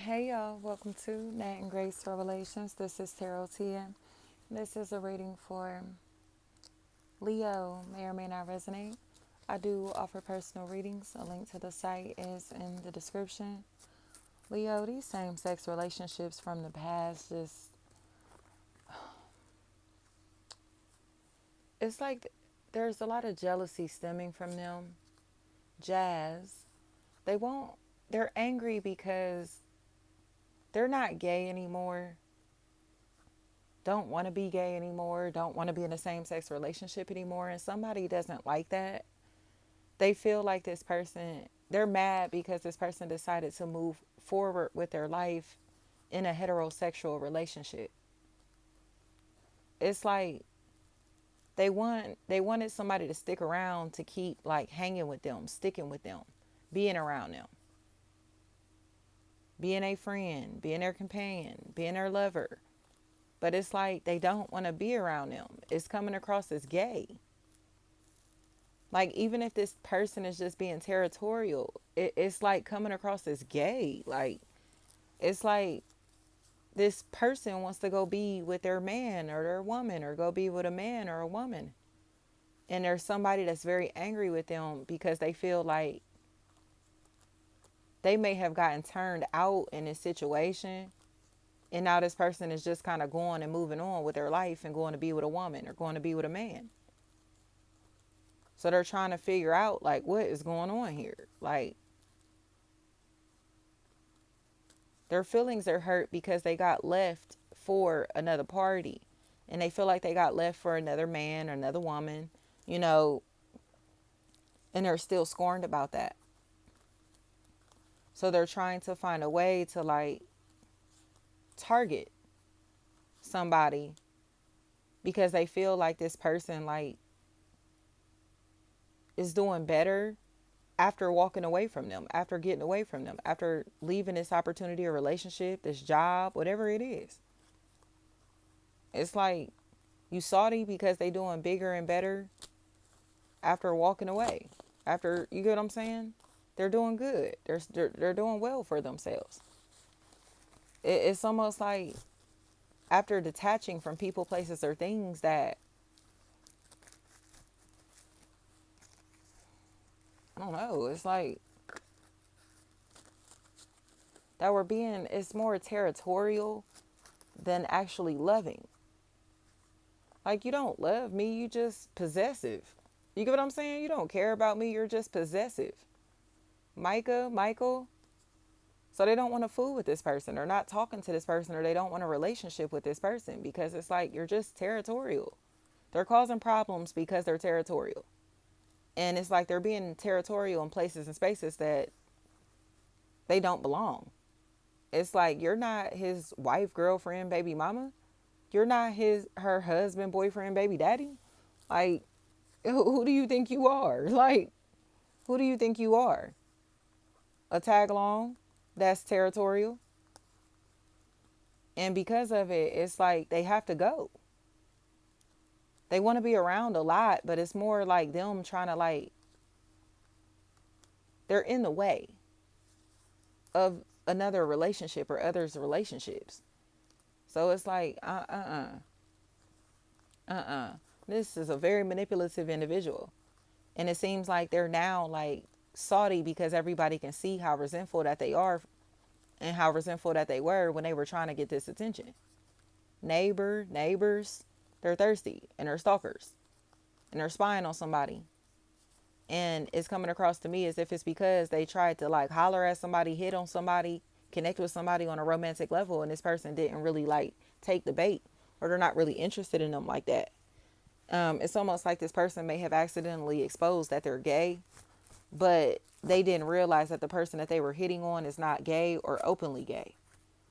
Hey y'all, welcome to Nat and Grace Revelations. This is Tarot Tia. This is a reading for Leo, may or may not resonate. I do offer personal readings. A link to the site is in the description. Leo, these same sex relationships from the past it's like there's a lot of jealousy stemming from them. Jazz, they won't, they're angry because they're not gay anymore, don't want to be gay anymore, don't want to be in a same sex relationship anymore, and somebody doesn't like that, they feel like this person, they're mad because this person decided to move forward with their life in a heterosexual relationship. It's like they wanted somebody to stick around to keep like hanging with them, sticking with them, being around them, being a friend, being their companion, being their lover. But it's like they don't want to be around them. It's coming across as gay. Like, even if this person is just being territorial, it's like coming across as gay. Like, it's like this person wants to go be with their man or their woman, or go be with a man or a woman. And there's somebody that's very angry with them because they feel like they may have gotten turned out in this situation. And now this person is just kind of going and moving on with their life and going to be with a woman or going to be with a man. So they're trying to figure out like what is going on here. Like, their feelings are hurt because they got left for another party, and they feel like they got left for another man or another woman, you know, and they're still scorned about that. So they're trying to find a way to like target somebody because they feel like this person like is doing better after walking away from them, after getting away from them, after leaving this opportunity or relationship, this job, whatever it is. It's like you salty because they doing bigger and better after walking away. After, you get what I'm saying? They're doing good. They're doing well for themselves. It's almost like after detaching from people, places, or things that, I don't know, it's like that we're being, it's more territorial than actually loving. Like, you don't love me, you just possessive. You get what I'm saying? You don't care about me, you're just possessive. Michael. So they don't want to fool with this person, or not talking to this person, or they don't want a relationship with this person because it's like you're just territorial. They're causing problems because they're territorial. And it's like they're being territorial in places and spaces that they don't belong. It's like you're not his wife, girlfriend, baby mama. You're not her husband, boyfriend, baby daddy. Like, who do you think you are? Like, who do you think you are? A tag along that's territorial. And because of it, it's like they have to go. They want to be around a lot, but it's more like them trying to like, they're in the way of another relationship or others' relationships. So it's like, This is a very manipulative individual. And it seems like they're now like salty because everybody can see how resentful that they are and how resentful that they were when they were trying to get this attention. Neighbors, they're thirsty and they're stalkers and they're spying on somebody. And it's coming across to me as if it's because they tried to like holler at somebody, hit on somebody, connect with somebody on a romantic level, and this person didn't really like take the bait, or they're not really interested in them like that. It's almost like this person may have accidentally exposed that they're gay, but they didn't realize that the person that they were hitting on is not gay or openly gay.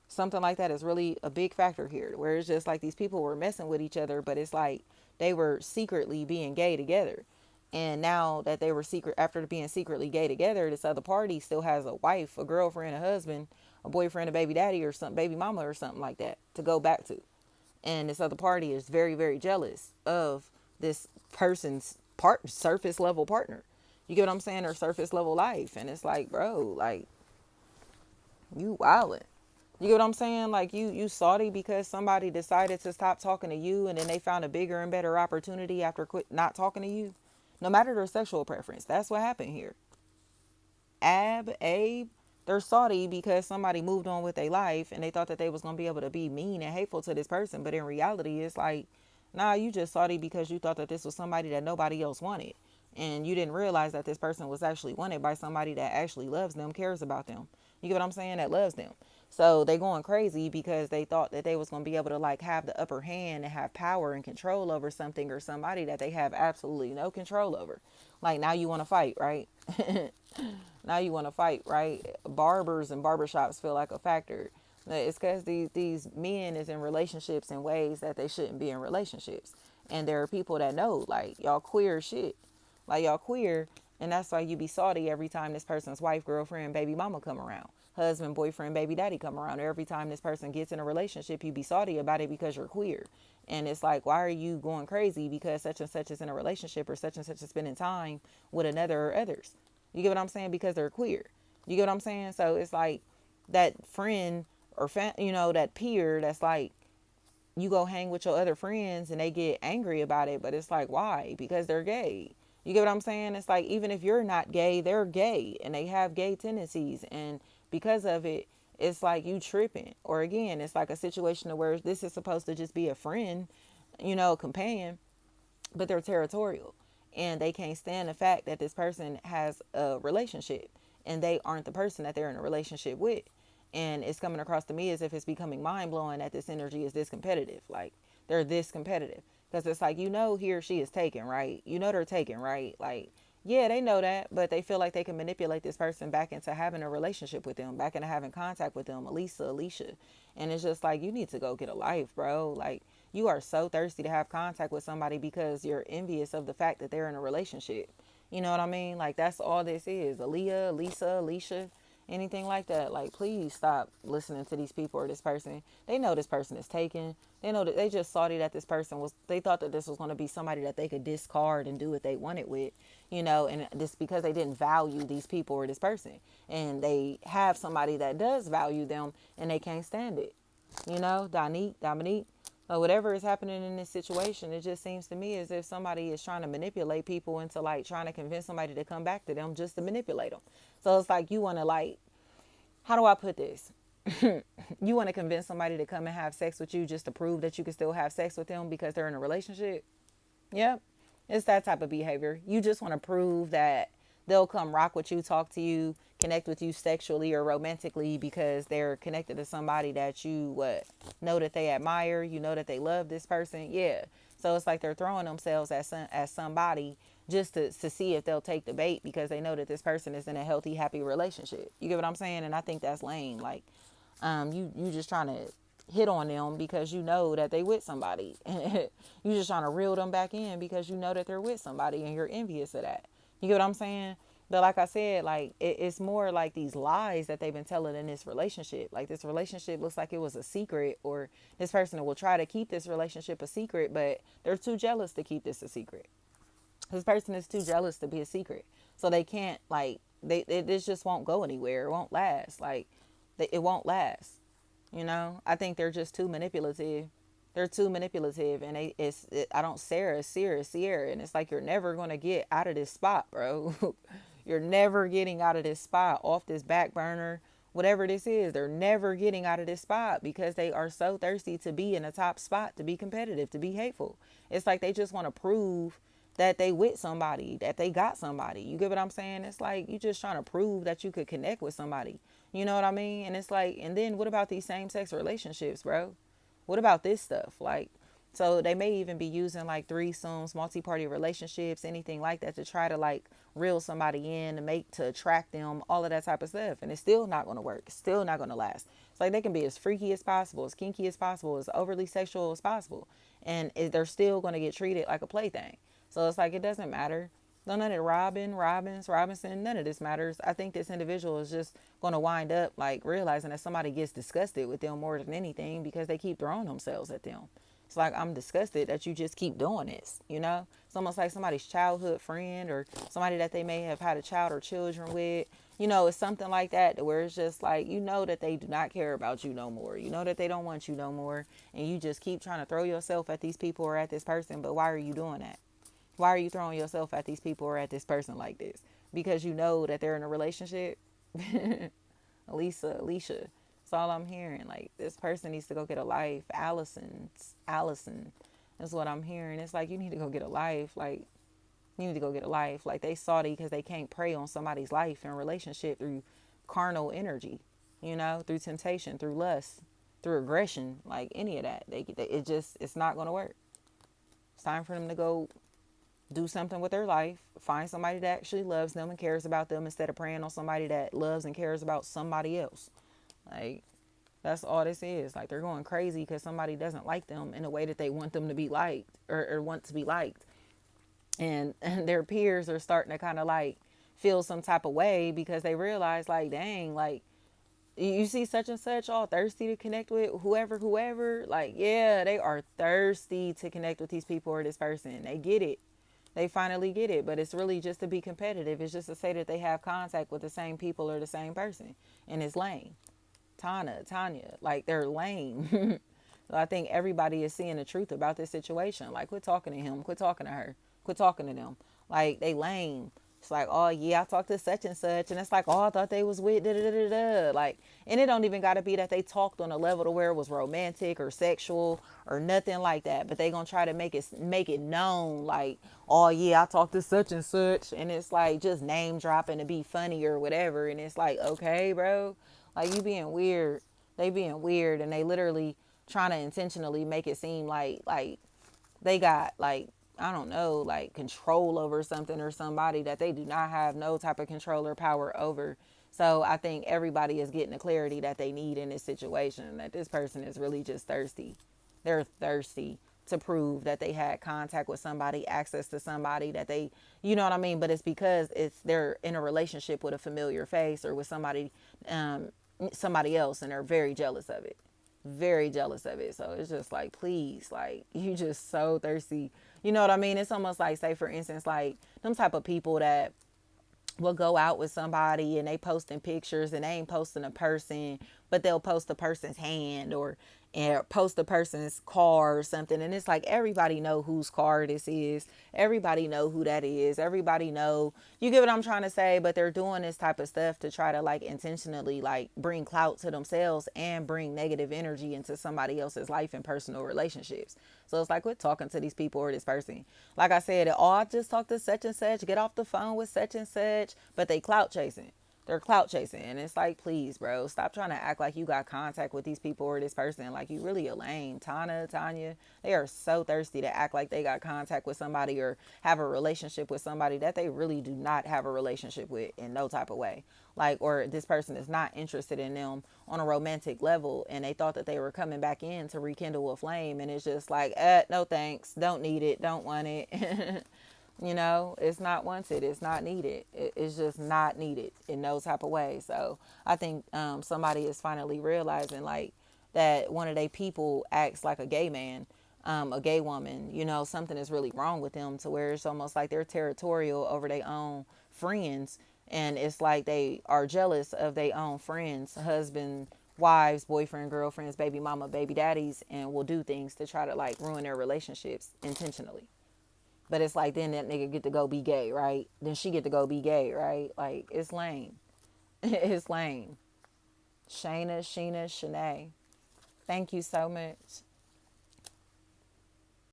Something like that is really a big factor here, where it's just like these people were messing with each other, but it's like they were secretly being gay together. And now that they were after being secretly gay together, this other party still has a wife, a girlfriend, a husband, a boyfriend, a baby daddy, or some baby mama or something like that to go back to. And this other party is very, very jealous of this person's surface level partner. You get what I'm saying? Or surface level life. And it's like, bro, like, you wildin'. You get what I'm saying? Like you salty because somebody decided to stop talking to you and then they found a bigger and better opportunity after quit not talking to you. No matter their sexual preference. That's what happened here. Abe, they're salty because somebody moved on with their life and they thought that they was gonna be able to be mean and hateful to this person. But in reality, it's like, nah, you just salty because you thought that this was somebody that nobody else wanted. And you didn't realize that this person was actually wanted by somebody that actually loves them, cares about them. You get what I'm saying? That loves them. So they going crazy because they thought that they was gonna be able to like have the upper hand and have power and control over something or somebody that they have absolutely no control over. Like now you want to fight, right? Now you want to fight, right? Barbers and barbershops feel like a factor. It's because these men is in relationships in ways that they shouldn't be in relationships. And there are people that know, like, y'all queer shit. Like, y'all queer. And that's why you be salty every time this person's wife, girlfriend, baby mama come around. Husband, boyfriend, baby daddy come around. Every time this person gets in a relationship, you be salty about it because you're queer. And it's like, why are you going crazy because such and such is in a relationship or such and such is spending time with another or others? You get what I'm saying? Because they're queer. You get what I'm saying? So it's like that friend or that peer that's like, you go hang with your other friends and they get angry about it, but it's like, why? Because they're gay. You get what I'm saying? It's like, even if you're not gay, they're gay and they have gay tendencies. And because of it, it's like you tripping. Or again, it's like a situation where this is supposed to just be a friend, a companion, but they're territorial and they can't stand the fact that this person has a relationship and they aren't the person that they're in a relationship with. And it's coming across to me as if it's becoming mind blowing that this energy is this competitive. Like they're this competitive because it's like, he or she is taken, right? They're taken, right? Like, yeah, they know that, but they feel like they can manipulate this person back into having a relationship with them, back into having contact with them, Alicia. And it's just like, you need to go get a life, bro. Like, you are so thirsty to have contact with somebody because you're envious of the fact that they're in a relationship. You know what I mean? Like, that's all this is. Aaliyah, Lisa, Alicia, anything like that. Like, please stop listening to these people or this person. They know this person is taken. They know that they just saw that this person they thought that this was going to be somebody that they could discard and do what they wanted with, and just because they didn't value these people or this person. And they have somebody that does value them and they can't stand it. Dominique, or whatever is happening in this situation, it just seems to me as if somebody is trying to manipulate people into like trying to convince somebody to come back to them just to manipulate them. So it's like you want to like, how do I put this? You want to convince somebody to come and have sex with you just to prove that you can still have sex with them because they're in a relationship. Yep. It's that type of behavior. You just want to prove that they'll come rock with you, talk to you, connect with you sexually or romantically because they're connected to somebody that you know that they admire, you know that they love this person. Yeah. So it's like they're throwing themselves at somebody just to see if they'll take the bait because they know that this person is in a healthy, happy relationship. You get what I'm saying? And I think that's lame. Like, you just trying to hit on them because you know that they with somebody. You just trying to reel them back in because you know that they're with somebody and you're envious of that. You get what I'm saying? But like I said, like it's more like these lies that they've been telling in this relationship. Like this relationship looks like it was a secret, or this person will try to keep this relationship a secret, but they're too jealous to keep this a secret. This person is too jealous to be a secret, so they can't like this just won't go anywhere. It won't last. Like it won't last. I think they're just too manipulative. They're too manipulative, and I don't Sierra, and it's like you're never gonna get out of this spot, bro. You're never getting out of this spot, off this back burner, whatever this is. They're never getting out of this spot because they are so thirsty to be in a top spot, to be competitive, to be hateful. It's like they just want to prove that they with somebody, that they got somebody. You get what I'm saying? It's like you just trying to prove that you could connect with somebody. You know what I mean? And it's like, and then what about these same sex relationships, bro? What about this stuff? Like, so they may even be using like threesomes, multi-party relationships, anything like that to try to like reel somebody in to attract them, all of that type of stuff. And it's still not going to work. It's still not going to last. It's like they can be as freaky as possible, as kinky as possible, as overly sexual as possible. And they're still going to get treated like a plaything. So it's like, it doesn't matter. None of it, Robinson, none of this matters. I think this individual is just going to wind up like realizing that somebody gets disgusted with them more than anything because they keep throwing themselves at them. It's like, I'm disgusted that you just keep doing this, you know? It's almost like somebody's childhood friend or somebody that they may have had a child or children with. You know, it's something like that where it's just like, you know that they do not care about you no more. You know that they don't want you no more. And you just keep trying to throw yourself at these people or at this person. But why are you doing that? Why are you throwing yourself at these people or at this person like this? Because you know that they're in a relationship? Alicia. That's all I'm hearing. Like, this person needs to go get a life. Allison. That's what I'm hearing. It's like, you need to go get a life. Like, you need to go get a life. Like, they salty because they can't prey on somebody's life and relationship through carnal energy, you know, through temptation, through lust, through aggression, like any of that. It's not going to work. It's time for them to go do something with their life, find somebody that actually loves them and cares about them instead of preying on somebody that loves and cares about somebody else. Like, that's all this is. Like, they're going crazy because somebody doesn't like them in a way that they want them to be liked or want to be liked. And their peers are starting to kind of like feel some type of way because they realize, like, dang, like, you see such and such all thirsty to connect with whoever. Like, yeah, they are thirsty to connect with these people or this person. They get it. They finally get it, but it's really just to be competitive. It's just to say that they have contact with the same people or the same person, and it's lame. Tanya, like, they're lame. So I think everybody is seeing the truth about this situation. Like, quit talking to him, quit talking to her, quit talking to them. Like, they lame. It's like, oh yeah, I talked to such and such, and it's like, oh, I thought they was with da da da da. Like, and it don't even gotta be that they talked on a level to where it was romantic or sexual or nothing like that. But they gonna try to make it known, like, oh yeah, I talked to such and such, and it's like just name dropping to be funny or whatever. And it's like, okay, bro, like, you being weird. They being weird, and they literally trying to intentionally make it seem like they got, like, I don't know, like, control over something or somebody that they do not have no type of control or power over. So I think everybody is getting the clarity that they need in this situation, that this person is really just thirsty. They're thirsty to prove that they had contact with somebody, access to somebody that they, you know what I mean? But it's because they're in a relationship with a familiar face or with um, somebody else, and they're very jealous of it. Very jealous of it. So it's just like, please, like, you just so thirsty. You know what I mean? It's almost like, say for instance, like them type of people that will go out with somebody and they posting pictures and they ain't posting a person, but they'll post a person's hand or post a person's car or something, and it's like, everybody know whose car this is, everybody know who that is, everybody know, you get what I'm trying to say. But they're doing this type of stuff to try to, like, intentionally, like, bring clout to themselves and bring negative energy into somebody else's life and personal relationships. So it's like, quit talking to these people or this person. Like I said, oh, I just talked to such and such, get off the phone with such and such, but they clout chasing. They're clout chasing. And it's like, please, bro, stop trying to act like you got contact with these people or this person. Like, you really a lame. Tanya, they are so thirsty to act like they got contact with somebody or have a relationship with somebody that they really do not have a relationship with in no type of way. Like, or this person is not interested in them on a romantic level, and they thought that they were coming back in to rekindle a flame, and it's just like, no thanks, don't need it, don't want it. You know, it's not wanted, it's not needed, it's just not needed in no type of way. So I think somebody is finally realizing, like, that one of their people acts like a gay man, a gay woman, you know, something is really wrong with them, to where it's almost like they're territorial over their own friends, and it's like they are jealous of their own friends, husband, wives, boyfriend, girlfriends, baby mama, baby daddies, and will do things to try to, like, ruin their relationships intentionally. But it's like, then that nigga get to go be gay, right? Then she get to go be gay, right? Like, it's lame. It's lame. Shayna, Sheena, Shanae, thank you so much.